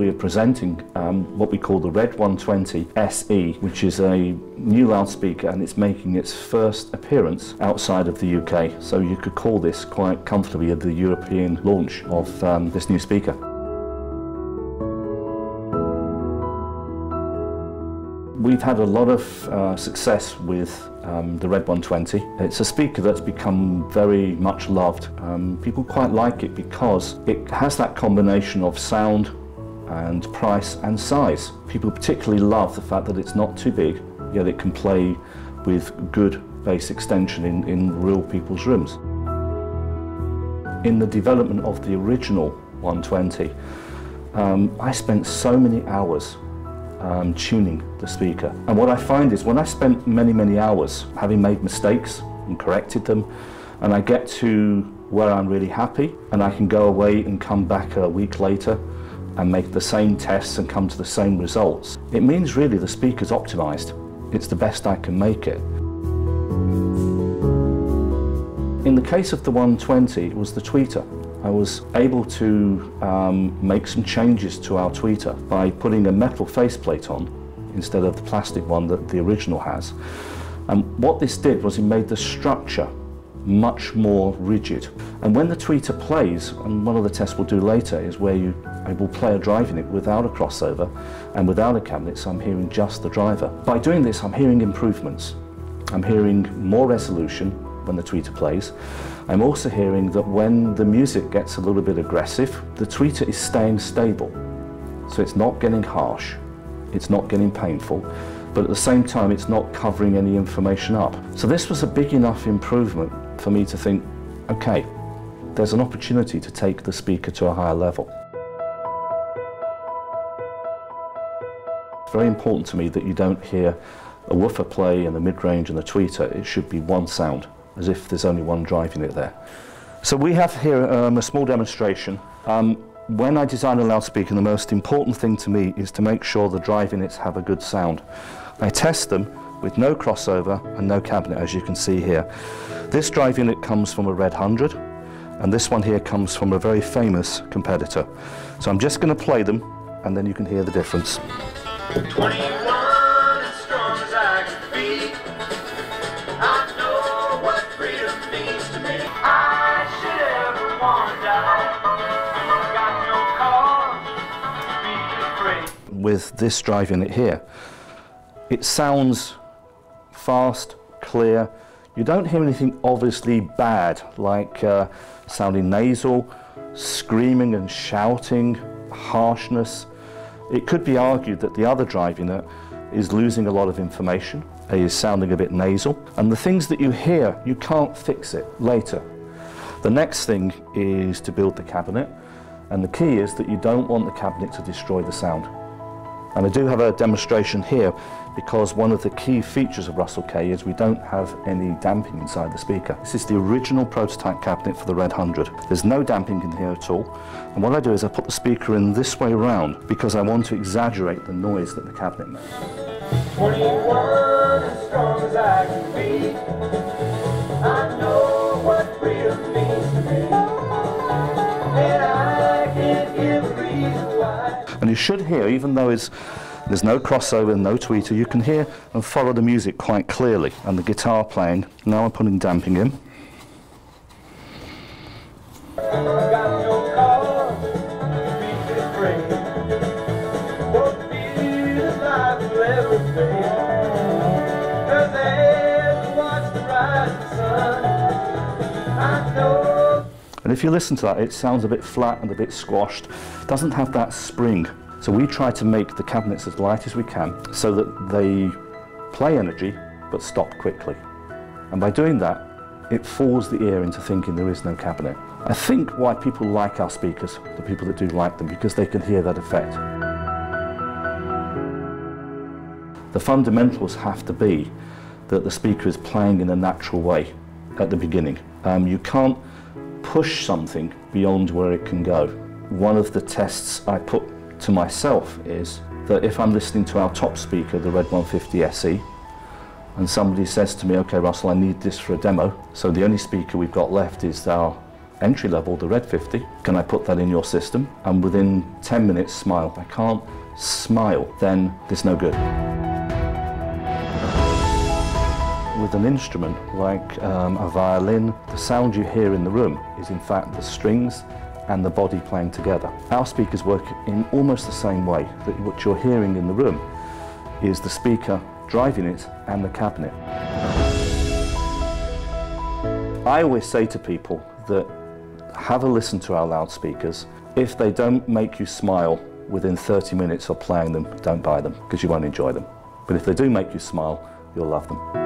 we are presenting what we call the Red 120 SE, which is a new loudspeaker, and it's making its first appearance outside of the UK. So you could call this quite comfortably the European launch of this new speaker. We've had a lot of success with the Red 120. It's a speaker that's become very much loved. People quite like it because it has that combination of sound and price and size. People particularly love the fact that it's not too big, yet it can play with good bass extension in real people's rooms. In the development of the original 120, I spent so many hours tuning the speaker. And what I find is when I spent many hours having made mistakes and corrected them, and I get to where I'm really happy, and I can go away and come back a week later and make the same tests and come to the same results, it means really the speaker's optimized. It's the best I can make it. In the case of the 120, it was the tweeter. I was able to make some changes to our tweeter by putting a metal faceplate on instead of the plastic one that the original has. And what this did was it made the structure much more rigid. And when the tweeter plays, and one of the tests we'll do later is where I will play a drive in it without a crossover and without a cabinet, so I'm hearing just the driver. By doing this, I'm hearing improvements. I'm hearing more resolution when the tweeter plays. I'm also hearing that when the music gets a little bit aggressive, the tweeter is staying stable. So it's not getting harsh, it's not getting painful, but at the same time it's not covering any information up. So this was a big enough improvement for me to think, okay, there's an opportunity to take the speaker to a higher level. It's very important to me that you don't hear a woofer play in the mid-range and the tweeter. It should be one sound, as if there's only one drive in it there. So we have here a small demonstration. When I design a loudspeaker, the most important thing to me is to make sure the drive units have a good sound. I test them with no crossover and no cabinet, as you can see here. This drive unit comes from a Red 100, and this one here comes from a very famous competitor. So I'm just going to play them, and then you can hear the difference. 21 as strong as I can be. I know what freedom means to me. I should ever want to die. I got no cause to be afraid. With this drive unit here, it sounds fast, clear. You don't hear anything obviously bad, like sounding nasal, screaming and shouting, harshness. It could be argued that the other drive unit is losing a lot of information, is sounding a bit nasal, and the things that you hear, you can't fix it later. The next thing is to build the cabinet, and the key is that you don't want the cabinet to destroy the sound. And I do have a demonstration here because one of the key features of Russel K is we don't have any damping inside the speaker. This is the original prototype cabinet for the Red 100. There's no damping in here at all. And what I do is I put the speaker in this way around because I want to exaggerate the noise that the cabinet makes. 21 as strong as I can be. I know what freedom means to me. And I can't give a reason why. And you should hear, even though there's no crossover, no tweeter, you can hear and follow the music quite clearly, and the guitar playing. Now I'm putting damping in. I got no cause to be afraid. What feels like will ever fade. 'Cause as I watch the rising sun, I know. And if you listen to that, it sounds a bit flat and a bit squashed. It doesn't have that spring. So we try to make the cabinets as light as we can so that they play energy but stop quickly. And by doing that, it fools the ear into thinking there is no cabinet. I think why people like our speakers, the people that do like them, because they can hear that effect. The fundamentals have to be that the speaker is playing in a natural way at the beginning. You can't push something beyond where it can go. One of the tests I put to myself is that if I'm listening to our top speaker, the Red 150 SE, and somebody says to me, okay Russell, I need this for a demo, so the only speaker we've got left is our entry level, the Red 50. Can I put that in your system? And within 10 minutes, smile. If I can't smile, then there's no good. With an instrument like a violin, the sound you hear in the room is in fact the strings and the body playing together. Our speakers work in almost the same way, that what you're hearing in the room is the speaker driving it and the cabinet. I always say to people that have a listen to our loudspeakers. If they don't make you smile within 30 minutes of playing them, don't buy them, because you won't enjoy them. But if they do make you smile, you'll love them.